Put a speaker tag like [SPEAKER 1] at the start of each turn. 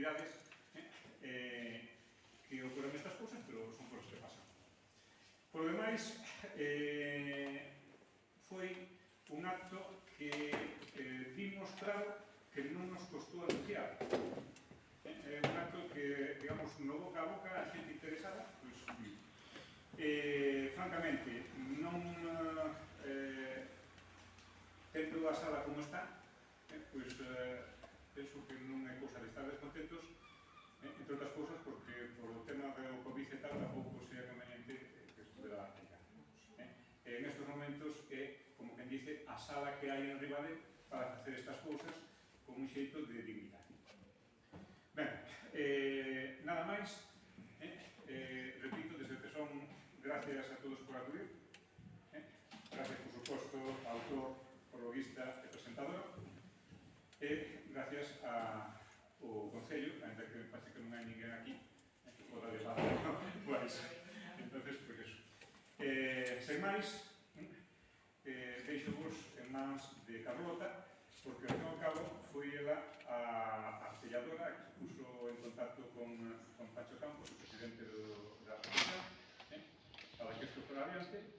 [SPEAKER 1] casualidades que ocorren estas cousas, pero son cousas que pasan. Por lo demais, foi un acto que vimos claro que non nos costou anunciar. É un acto que, digamos, no boca a boca a xente interesada, pois, francamente, non tendo a sala como está, pois penso que non é cousa de estar descontentos, entre outras cousas, porque por o tema do COVID e tal, tampouco sería conveniente que estuvera aplicar. En estes momentos é, como quen dice, a sala que hai en Ribade para facer estas cousas con un xeito de dignidade. Ben, nada máis, repito, desde que son, gracias a todos por acudir, gracias, por suposto, ao autor, prologuista e presentador, e gracias ao Concello, ainda que parece que non hai ninguén aquí, que poda levar, pois, entonces, pois eso. Sen máis, deixo-vos en mans de Carlota, porque ao fin e ao cabo foi ela a selladora que se puso en contacto con Pacho Campos, o presidente da Comisión, para que isto fuera adiante,